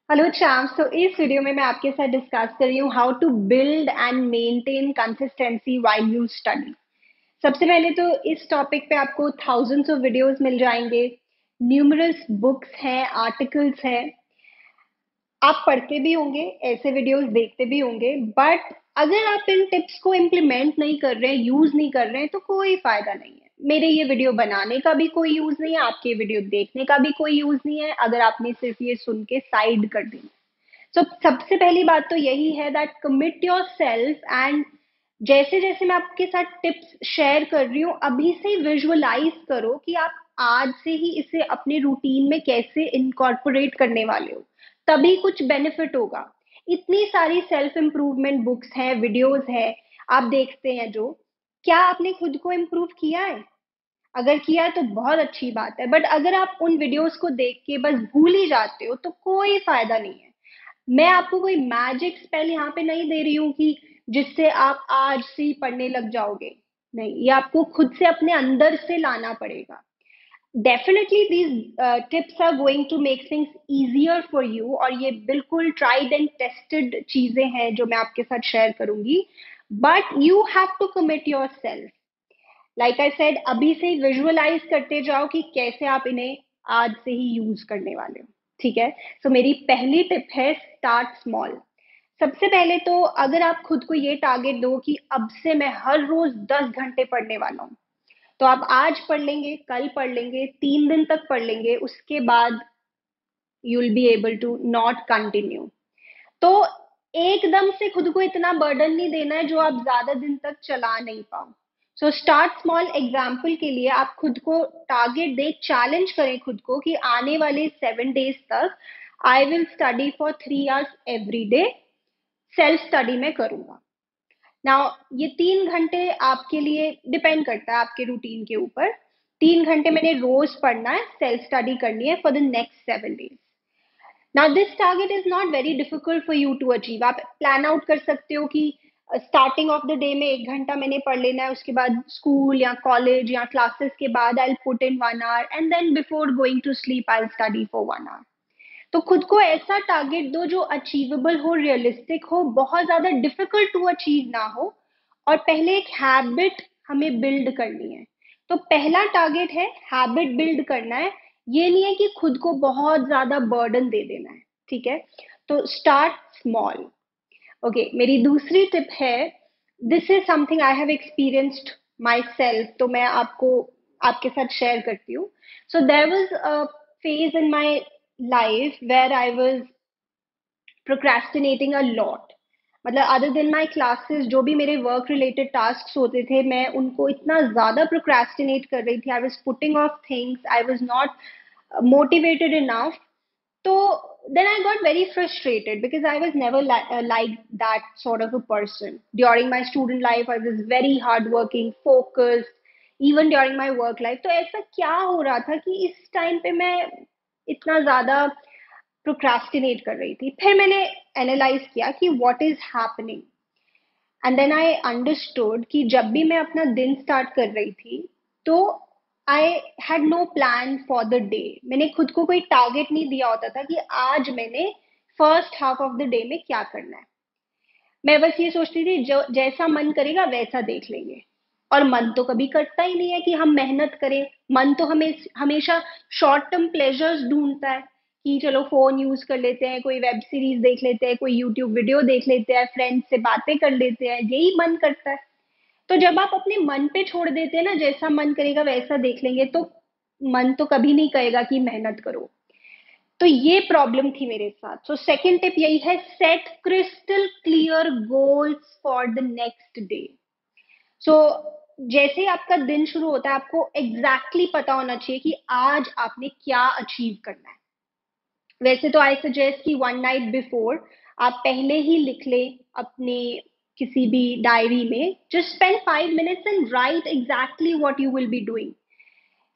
Hello चैम्स। तो इस video में मैं आपके साथ डिस्कस कर रही हूँ how to build and maintain consistency while you study. सबसे पहले तो इस टॉपिक पे आपको थाउजेंड्स ऑफ वीडियोस मिल जाएंगे। न्यूमरस बुक्स हैं, आर्टिकल्स हैं। आप पढ़ते भी होंगे, ऐसे वीडियोस देखते भी होंगे, बट अगर आप इन टिप्स को इम्प्लीमेंट नहीं कर रहे हैं, यूज नहीं कर रहे हैं, तो कोई फायदा नहीं है। मेरे ये वीडियो बनाने का भी कोई यूज नहीं है, आपके वीडियो देखने का भी कोई यूज नहीं है अगर आपने सिर्फ ये सुन के साइड कर दी। तो सबसे पहली बात तो यही है that commit your self and जैसे जैसे मैं आपके साथ टिप्स शेयर कर रही हूँ, अभी से विजुअलाइज करो कि आप आज से ही इसे अपने रूटीन में कैसे इनकॉर्पोरेट करने वाले हो, तभी कुछ बेनिफिट होगा। इतनी सारी सेल्फ इम्प्रूवमेंट बुक्स हैं, वीडियोस है, आप देखते हैं जो। क्या आपने खुद को इम्प्रूव किया है? अगर किया है तो बहुत अच्छी बात है, बट अगर आप उन वीडियोस को देख के बस भूल ही जाते हो तो कोई फायदा नहीं है। मैं आपको कोई मैजिक स्पेल यहाँ पे नहीं दे रही हूँ कि जिससे आप आज से ही पढ़ने लग जाओगे। नहीं, ये आपको खुद से अपने अंदर से लाना पड़ेगा। Definitely these tips are going to make things easier for you, और ये बिल्कुल ट्राइड एंड टेस्टेड चीजें हैं जो मैं आपके साथ शेयर करूंगी। But you have to commit yourself. Like I said, अभी से ही विजुअलाइज करते जाओ कि कैसे आप इन्हें आज से ही यूज करने वाले हो। ठीक है। सो मेरी पहली टिप है स्टार्ट स्मॉल। सबसे पहले तो अगर आप खुद को ये टारगेट दो कि अब से मैं हर रोज 10 घंटे पढ़ने वाला हूँ, तो आप आज पढ़ लेंगे, कल पढ़ लेंगे, 3 दिन तक पढ़ लेंगे, उसके बाद you will be able to not continue. तो एकदम से खुद को इतना बर्डन नहीं देना है जो आप ज्यादा दिन तक चला नहीं पाओ। So start small. एग्जाम्पल के लिए आप खुद को टारगेट दे, चैलेंज करें खुद को कि आने वाले 7 डेज तक I will study for 3 hours every day. Self study में करूंगा। नाउ ये 3 घंटे आपके लिए डिपेंड करता है आपके रूटीन के ऊपर। 3 घंटे मैंने रोज पढ़ना है, सेल्फ स्टडी करनी है for the next 7 days. Now this target is not very difficult for you to achieve. आप प्लान आउट कर सकते हो कि स्टार्टिंग ऑफ द डे में 1 घंटा मैंने पढ़ लेना है, उसके बाद स्कूल या कॉलेज या क्लासेस के बाद I put in 1 hour and then before going to sleep I study for 1 hour. तो खुद को ऐसा टारगेट दो जो अचीवेबल हो, रियलिस्टिक हो, बहुत ज्यादा डिफिकल्ट टू अचीव ना हो। और पहले एक हैबिट हमें बिल्ड करनी है। तो पहला टारगेट है हैबिट बिल्ड करना है। ये नहीं है कि खुद को बहुत ज्यादा बर्डन दे देना है। ठीक है। तो स्टार्ट स्मॉल। ओके, मेरी दूसरी टिप है, this is something I have experienced myself, तो मैं आपको आपके साथ शेयर करती हूँ। So there was a phase in my life where I was procrastinating a lot। मतलब अदर देन माई क्लासेस, जो भी मेरे वर्क रिलेटेड टास्क होते थे, मैं उनको इतना ज्यादा प्रोक्रेस्टिनेट कर रही थी। I was putting of things, I was not motivated enough. तो then I got very frustrated because I was never like that sort of a person. During my student life, I was very hardworking, focused, even during my work life. तो ऐसा क्या हो रहा था कि इस time पे मैं इतना ज्यादा प्रोक्रास्टिनेट कर रही थी? फिर मैंने एनालाइज किया कि what is happening, and then I understood कि जब भी मैं अपना दिन स्टार्ट कर रही थी, तो I had no plan for the day. मैंने खुद को कोई टारगेट नहीं दिया होता था कि आज मैंने first half of the day में क्या करना है। मैं बस ये सोचती थी जो जैसा मन करेगा वैसा देख लेंगे। और मन तो कभी करता ही नहीं है कि हम मेहनत करें। मन तो हमें हमेशा शॉर्ट टर्म प्लेजर्स ढूंढता है कि चलो फोन यूज कर लेते हैं, कोई वेब सीरीज देख लेते हैं, कोई यूट्यूब वीडियो देख लेते हैं, फ्रेंड्स से बातें कर लेते हैं, यही मन करता है। तो जब आप अपने मन पे छोड़ देते हैं ना, जैसा मन करेगा वैसा देख लेंगे, तो मन तो कभी नहीं कहेगा कि मेहनत करो। तो ये प्रॉब्लम थी मेरे साथ। सो सेकंड टिप यही है, set crystal clear goals for the next day. So जैसे ही आपका दिन शुरू होता है, आपको एग्जैक्टली पता होना चाहिए कि आज आपने क्या अचीव करना है। वैसे तो आई सजेस्ट कि 1 नाइट बिफोर आप पहले ही लिख ले अपने किसी भी डायरी में, just spend 5 minutes and right exactly what you will be doing.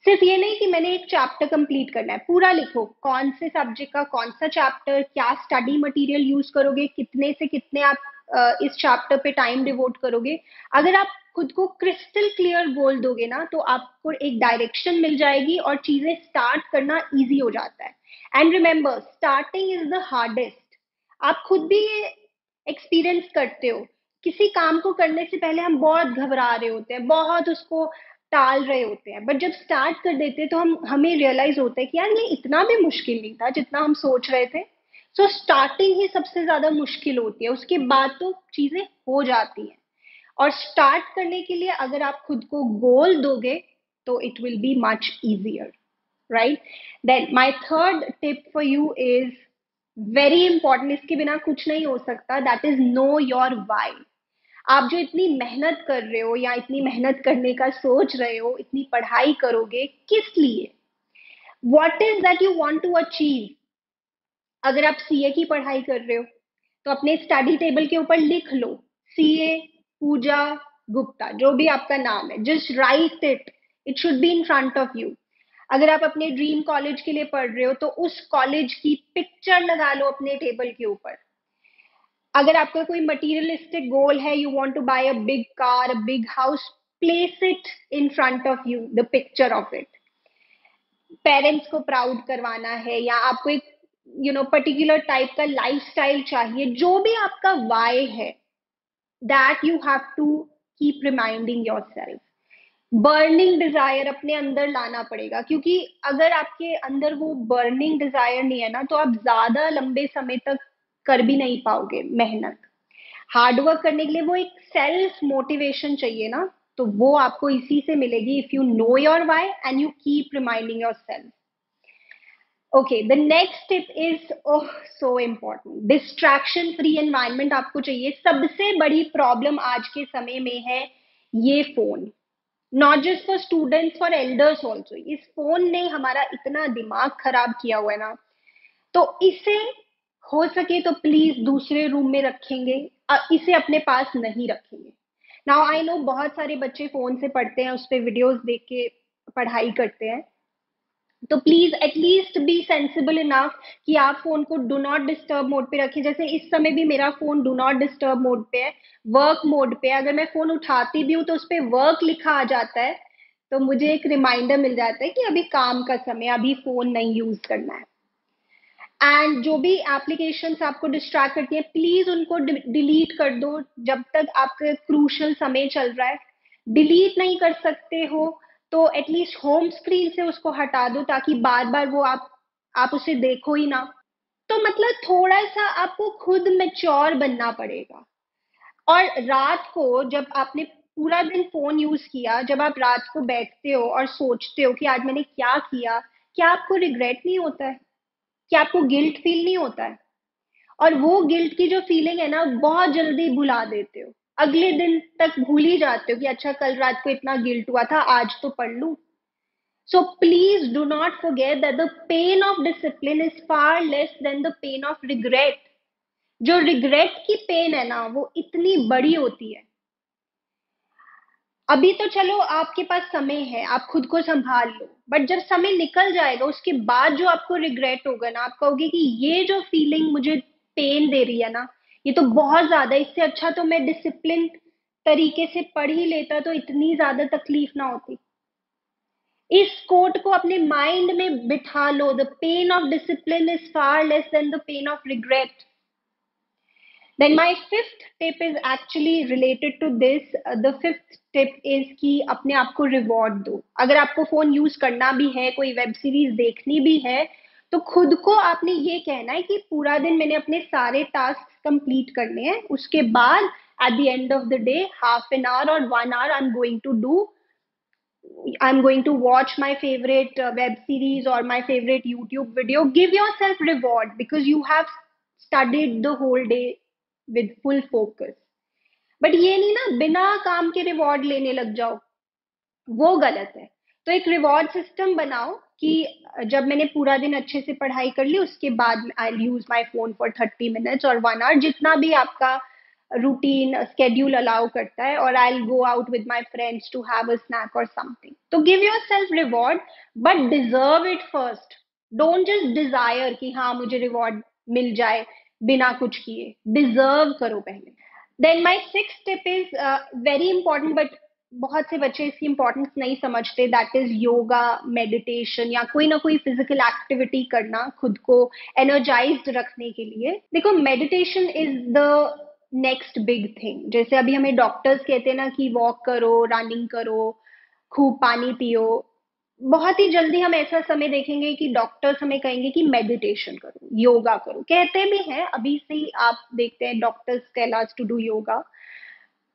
सिर्फ ये नहीं कि मैंने एक चैप्टर कंप्लीट करना है, पूरा लिखो कौन से सब्जेक्ट का कौन सा चैप्टर, क्या स्टडी मटेरियल यूज करोगे, कितने से कितने आप इस चैप्टर पे टाइम डिवोट करोगे। अगर आप खुद को क्रिस्टल क्लियर गोल दोगे ना, तो आपको एक डायरेक्शन मिल जाएगी और चीजें स्टार्ट करना इजी हो जाता है। And remember, starting is the hardest. आप खुद भी ये एक्सपीरियंस करते हो, किसी काम को करने से पहले हम बहुत घबरा रहे होते हैं, बहुत उसको टाल रहे होते हैं, बट जब स्टार्ट कर देते हैं तो हमें रियलाइज होता है कि यार ये इतना भी मुश्किल नहीं था जितना हम सोच रहे थे। सो स्टार्टिंग ही सबसे ज्यादा मुश्किल होती है, उसके बाद तो चीजें हो जाती हैं। और स्टार्ट करने के लिए अगर आप खुद को गोल दोगे तो it will be much easier, right? Then my third tip for you is very important, इसके बिना कुछ नहीं हो सकता, that is know your why. आप जो इतनी मेहनत कर रहे हो या इतनी मेहनत करने का सोच रहे हो, इतनी पढ़ाई करोगे, किस लिए? What is that you want to achieve? अगर आप सीए की पढ़ाई कर रहे हो तो अपने स्टडी टेबल के ऊपर लिख लो, सीए पूजा गुप्ता, जो भी आपका नाम है, just right it, it should be in front of you. अगर आप अपने ड्रीम कॉलेज के लिए पढ़ रहे हो तो उस कॉलेज की पिक्चर लगा लो अपने टेबल के ऊपर। अगर आपका कोई मटीरियलिस्टिक गोल है, you want to buy a big car, a big house, place it in front of you, the picture of it. Parents को प्राउड करवाना है या आपको एक पर्टिकुलर टाइप का लाइफस्टाइल चाहिए, जो भी आपका वाई है, that you have to keep reminding yourself. Burning desire अपने अंदर लाना पड़ेगा, क्योंकि अगर आपके अंदर वो बर्निंग डिजायर नहीं है ना, तो आप ज्यादा लंबे समय तक कर भी नहीं पाओगे मेहनत। हार्डवर्क करने के लिए वो एक सेल्फ मोटिवेशन चाहिए ना, तो वो आपको इसी से मिलेगी, if you know your why and you keep reminding yourself. Okay, the next tip is oh so important, distraction free environment आपको चाहिए। सबसे बड़ी प्रॉब्लम आज के समय में है ये phone, not just for students, for elders also. इस फोन ने हमारा इतना दिमाग खराब किया हुआ है ना, तो इसे हो सके तो प्लीज दूसरे रूम में रखेंगे, इसे अपने पास नहीं रखेंगे। नाउ आई नो बहुत सारे बच्चे फोन से पढ़ते हैं, उस पर वीडियोज देख के पढ़ाई करते हैं, तो please at least be sensible enough कि आप फोन को डू नॉट डिस्टर्ब मोड पे रखें। जैसे इस समय भी मेरा phone do not disturb mode पे है, वर्क मोड पे है। अगर मैं फोन उठाती भी हूँ तो उस पर वर्क लिखा आ जाता है, तो मुझे एक रिमाइंडर मिल जाता है कि अभी काम का समय, अभी फोन नहीं यूज करना है। एंड जो भी एप्लीकेशंस आपको डिस्ट्रैक्ट करती हैं, प्लीज उनको डिलीट कर दो जब तक आपका क्रूशल समय चल रहा है। डिलीट नहीं कर सकते हो तो एटलीस्ट होम स्क्रीन से उसको हटा दो, ताकि बार बार वो आप उसे देखो ही ना। तो मतलब थोड़ा सा आपको खुद मैच्योर बनना पड़ेगा। और रात को जब आपने पूरा दिन फोन यूज किया, जब आप रात को बैठते हो और सोचते हो कि आज मैंने क्या किया, क्या आपको रिग्रेट नहीं होता है? क्या आपको गिल्ट फील नहीं होता है? और वो गिल्ट की जो फीलिंग है ना, बहुत जल्दी भुला देते हो, अगले दिन तक भूल ही जाते हो कि अच्छा कल रात को इतना गिल्ट हुआ था, आज तो पढ़ लूं। So please do not forget that the pain of discipline is far less than the pain of regret. जो रिग्रेट की पेन है ना, वो इतनी बड़ी होती है। अभी तो चलो आपके पास समय है, आप खुद को संभाल लो, बट जब समय निकल जाएगा उसके बाद जो आपको रिग्रेट होगा ना, आप कहोगे कि ये जो फीलिंग मुझे पेन दे रही है ना, ये तो बहुत ज्यादा है, इससे अच्छा तो मैं डिसिप्लिन तरीके से पढ़ ही लेता तो इतनी ज्यादा तकलीफ ना होती। इस कोट को अपने माइंड में बिठा लो, the pain of discipline is far less than the pain of regret. Then my fifth tip is actually related to this. The fifth tip is कि अपने आप को रिवॉर्ड दो। अगर आपको फोन यूज करना भी है, कोई वेब सीरीज देखनी भी है, तो खुद को आपने ये कहना है कि पूरा दिन मैंने अपने सारे टास्क कंप्लीट करने हैं, उसके बाद at the end of the day half an hour or 1 hour I'm going to watch my favorite web series or my favorite YouTube video. Give yourself reward because you have studied the whole day with full focus. But ये नहीं ना बिना काम के reward लेने लग जाओ, वो गलत है। तो एक रिवॉर्ड सिस्टम बनाओ कि जब मैंने पूरा दिन अच्छे से पढ़ाई कर ली, उसके बाद I use my phone for 30 minutes और 1 hour, जितना भी आपका रूटीन स्केड्यूल अलाउ करता है, और I go out with my friends to have a snack और समथिंग। तो give yourself reward, but deserve it first. Don't just desire कि हाँ मुझे रिवॉर्ड मिल जाए बिना कुछ किए, डिजर्व करो पहले। Then my sixth tip is very important but बहुत से बच्चे इसकी इंपॉर्टेंस नहीं समझते, दैट इज योगा, मेडिटेशन या कोई ना कोई फिजिकल एक्टिविटी करना खुद को एनर्जाइज्ड रखने के लिए। देखो, meditation is the next big thing. जैसे अभी हमें डॉक्टर्स कहते हैं ना कि वॉक करो, रनिंग करो, खूब पानी पियो, बहुत ही जल्दी हम ऐसा समय देखेंगे कि डॉक्टर्स हमें कहेंगे कि मेडिटेशन करो, योगा करो। कहते भी हैं, अभी से ही आप देखते हैं doctors tell us to do yoga,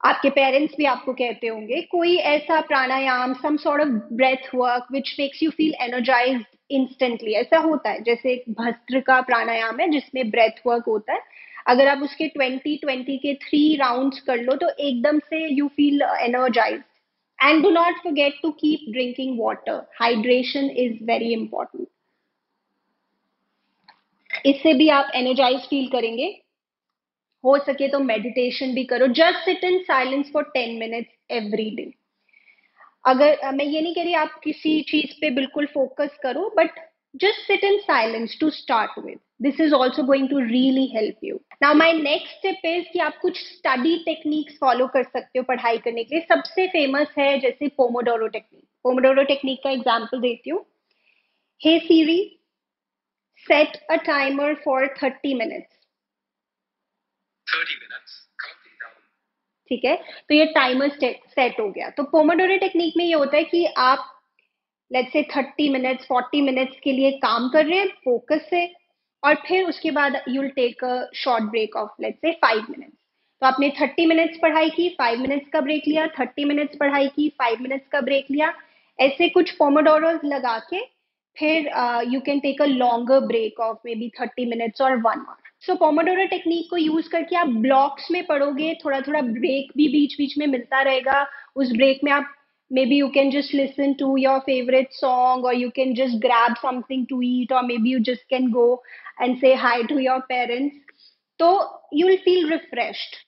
आपके पेरेंट्स भी आपको कहते होंगे कोई ऐसा pranayama, some sort of breath work which makes you feel energised instantly. ऐसा होता है, जैसे एक भस्त्रिका प्राणायाम है जिसमें ब्रेथ वर्क होता है, अगर आप उसके 20-20 के 3 राउंड्स कर लो तो एकदम से you feel energized. And do not forget to keep drinking water, hydration is very important, इससे भी आप एनर्जाइज फील करेंगे। हो सके तो मेडिटेशन भी करो, just sit in silence for 10 minutes every day. अगर मैं ये नहीं कह रही आप किसी चीज पे बिल्कुल फोकस करो, but just sit in silence to start with, this is also going to really help you. Now my next tip is कि आप कुछ स्टडी टेक्निक्स फॉलो कर सकते हो पढ़ाई करने के लिए। सबसे फेमस है जैसे पोमोडोरो टेक्निक। पोमोडोरो टेक्निक का एग्जाम्पल देती हूँ। Hey Siri, set a timer for 30 minutes. 30 minutes, ठीक है, तो ये टाइमर सेट हो गया। तो पोमोडोरो टेक्निक में ये होता है कि आप लेट्स से 30 मिनट्स 40 मिनट्स के लिए काम कर रहे हैं फोकस से, और फिर उसके बाद you will take a short break of let's say 5 minutes. तो आपने 30 मिनट्स पढ़ाई की, 5 मिनट्स का ब्रेक लिया, 30 मिनट्स पढ़ाई की, 5 मिनट्स का ब्रेक लिया, ऐसे कुछ पोमोडोरोज लगा के फिर you can take a longer break of maybe 30 minutes और 1 आवर। सो पोमोडोरो टेक्निक को यूज करके आप ब्लॉक्स में पढ़ोगे, थोड़ा थोड़ा ब्रेक भी बीच बीच में मिलता रहेगा। उस ब्रेक में आप maybe you can just listen to your favorite song, or you can just grab something to eat, or maybe you just can go and say hi to your parents. तो you will feel refreshed,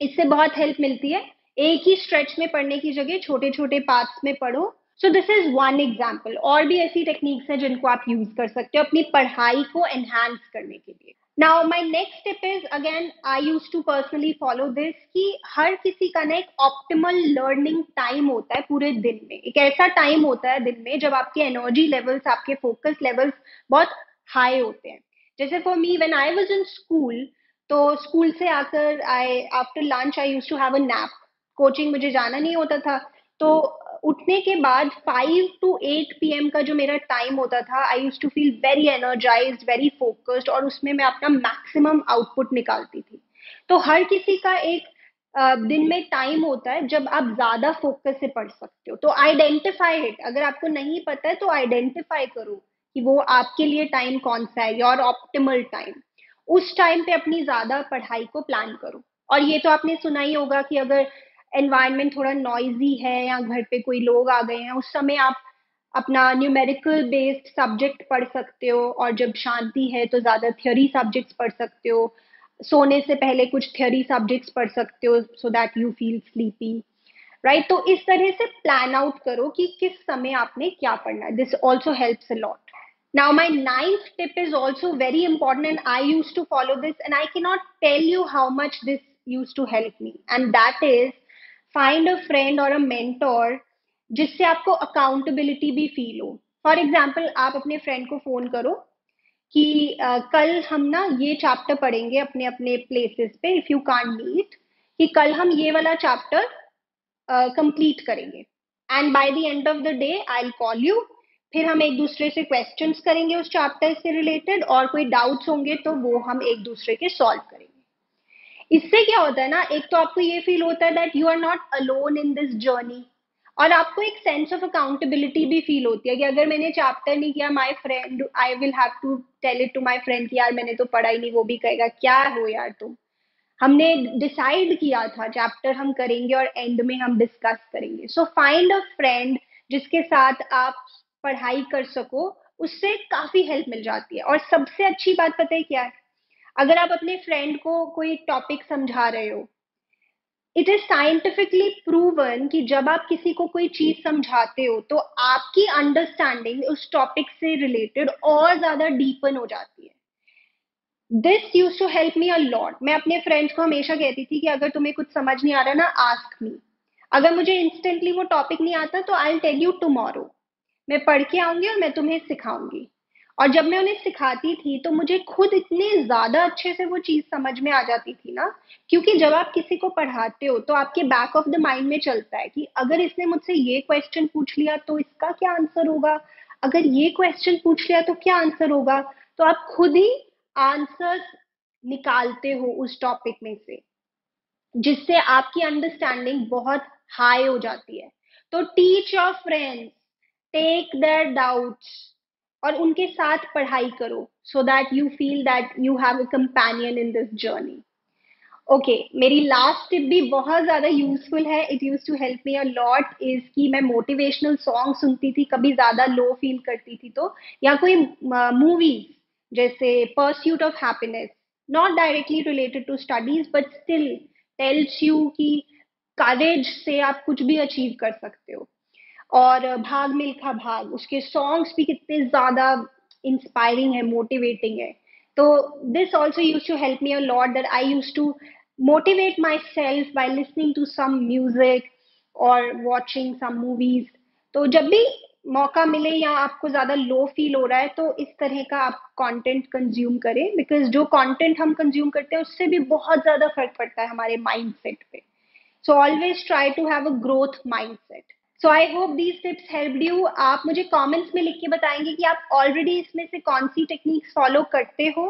इससे बहुत help मिलती है। एक ही stretch में पढ़ने की जगह छोटे छोटे पार्ट्स में पढ़ो। So this is one example, और भी ऐसी टेक्निक्स हैं जिनको आप यूज कर सकते हो अपनी पढ़ाई को एनहांस करने के लिए। Now my next tip is, again I use to personally follow this, कि हर किसी का ना एक ऑप्टिमल लर्निंग टाइम होता है पूरे दिन में। एक ऐसा टाइम होता है दिन में जब आपके एनर्जी लेवल्स, आपके फोकस लेवल्स बहुत हाई होते हैं। जैसे for me when I was in school, तो स्कूल से आकर I after lunch I use to have a nap. Coaching मुझे जाना नहीं होता था, तो उठने के बाद 5 to 8 PM का जो मेरा टाइम होता था, I use to feel very energised, very focused, और उसमें मैं अपना मैक्सिमम आउटपुट निकालती थी। तो हर किसी का एक दिन में टाइम होता है जब आप ज्यादा फोकस से पढ़ सकते हो। तो आइडेंटिफाई इट, अगर आपको नहीं पता है तो आइडेंटिफाई करो कि वो आपके लिए टाइम कौन सा है, योर ऑप्टिमल टाइम। उस टाइम पे अपनी ज्यादा पढ़ाई को प्लान करो। और ये तो आपने सुना ही होगा कि अगर एनवायरनमेंट थोड़ा नॉइजी है या घर पे कोई लोग आ गए हैं, उस समय आप अपना न्यूमेरिकल बेस्ड सब्जेक्ट पढ़ सकते हो, और जब शांति है तो ज्यादा थ्योरी सब्जेक्ट्स पढ़ सकते हो। सोने से पहले कुछ थ्योरी सब्जेक्ट्स पढ़ सकते हो सो that you feel sleepy, right. तो इस तरह से प्लान आउट करो कि किस समय आपने क्या पढ़ना है। This also helps a lot. Now, my ninth tip is also very important, and I used to follow this, and I cannot tell you how much this used to help me. And that is, find a friend or a mentor जिससे आपको accountability भी feel हो। For example, आप अपने friend को phone करो कि कल हम ना ये चैप्टर पढ़ेंगे अपने अपने प्लेसेस पे, इफ यू कांट मीट, कि कल हम ये वाला चैप्टर कंप्लीट करेंगे, and by the end of the day I will call you. फिर हम एक दूसरे से क्वेश्चंस करेंगे उस चैप्टर से रिलेटेड, और कोई डाउट्स होंगे तो वो हम एक दूसरे के सॉल्व करेंगे। इससे क्या होता है ना, एक तो आपको ये फील होता है that you are not alone in this journey, और आपको एक सेंस ऑफ अकाउंटेबिलिटी भी फील होती है कि अगर मैंने चैप्टर नहीं किया, my friend, I will have to tell it to my friend कि यार मैंने तो पढ़ा ही नहीं। वो भी कहेगा क्या हो यार तुम, हमने डिसाइड किया था चैप्टर हम करेंगे और एंड में हम डिस्कस करेंगे। सो फाइंड अ फ्रेंड जिसके साथ आप पढ़ाई कर सको, उससे काफी हेल्प मिल जाती है। और सबसे अच्छी बात पता है क्या है, अगर आप अपने फ्रेंड को कोई टॉपिक समझा रहे हो, इट इज साइंटिफिकली प्रूवन कि जब आप किसी को कोई चीज समझाते हो तो आपकी अंडरस्टैंडिंग उस टॉपिक से रिलेटेड और ज्यादा डीपन हो जाती है। This use to help me a lot. मैं अपने फ्रेंड्स को हमेशा कहती थी कि अगर तुम्हें कुछ समझ नहीं आ रहा ना, आस्क मी। अगर मुझे इंस्टेंटली वो टॉपिक नहीं आता तो I will tell you tomorrow. मैं पढ़ के आऊंगी और मैं तुम्हें सिखाऊंगी। और जब मैं उन्हें सिखाती थी तो मुझे खुद इतने ज्यादा अच्छे से वो चीज समझ में आ जाती थी ना, क्योंकि जब आप किसी को पढ़ाते हो तो आपके बैक ऑफ द माइंड में चलता है कि अगर इसने मुझसे ये क्वेश्चन पूछ लिया तो इसका क्या आंसर होगा, अगर ये क्वेश्चन पूछ लिया तो क्या आंसर होगा। तो आप खुद ही आंसर्स निकालते हो उस टॉपिक में से, जिससे आपकी अंडरस्टैंडिंग बहुत हाई हो जाती है। तो teach your friends, take their doubts और उनके साथ पढ़ाई करो, so that you feel that you have a companion in this journey. Okay, मेरी लास्ट टिप भी बहुत ज्यादा यूजफुल है, it use to help me a lot, is कि मैं मोटिवेशनल सॉन्ग सुनती थी कभी ज्यादा लो फील करती थी तो, या कोई मूवीज जैसे pursuit of happiness, not directly related to studies but still tells you कि करेज से आप कुछ भी अचीव कर सकते हो। और भाग मिल्खा भाग, उसके सॉन्ग्स भी कितने ज्यादा इंस्पायरिंग है, मोटिवेटिंग है। तो this also use to help me a lot, that I use to motivate myself by listening to some music और वॉचिंग सम मूवीज। तो जब भी मौका मिले या आपको ज्यादा लो फील हो रहा है तो इस तरह का आप कंटेंट कंज्यूम करें, बिकॉज जो कंटेंट हम कंज्यूम करते हैं उससे भी बहुत ज्यादा फर्क पड़ता है हमारे माइंड सेट पे। So always try to have a growth mindset. So I hope these tips help you. आप मुझे कमेंट्स में लिख के बताएंगे कि आप ऑलरेडी इसमें से कौन सी टेक्निक्स फॉलो करते हो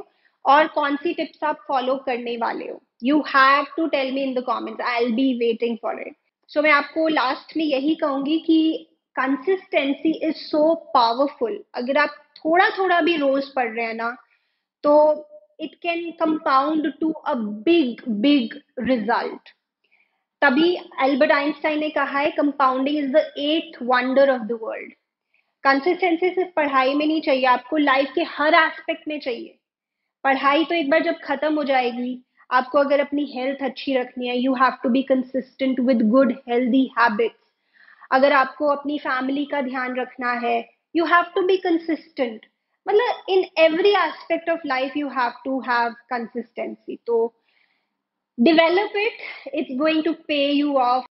और कौन सी टिप्स आप फॉलो करने वाले हो। You have to tell me in the comments, I will be waiting for it. So मैं आपको लास्ट में यही कहूंगी कि कंसिस्टेंसी इज सो पावरफुल। अगर आप थोड़ा थोड़ा भी रोज पढ़ रहे हैं ना, तो it can compound to a big big result. तभी एल्बर्ट आइंस्टाइन ने कहा है, compounding is the eighth wonder of the world. Consistency सिर्फ पढ़ाई में नहीं चाहिए, आपको लाइफ के हर एस्पेक्ट में चाहिए। पढ़ाई तो एक बार जब खत्म हो जाएगी, आपको अगर अपनी हेल्थ अच्छी रखनी है, you have to be consistent with good healthy habits. अगर आपको अपनी फैमिली का ध्यान रखना है, you have to be consistent. मतलब in every aspect of life you have to have consistency. तो develop it, it's going to pay you off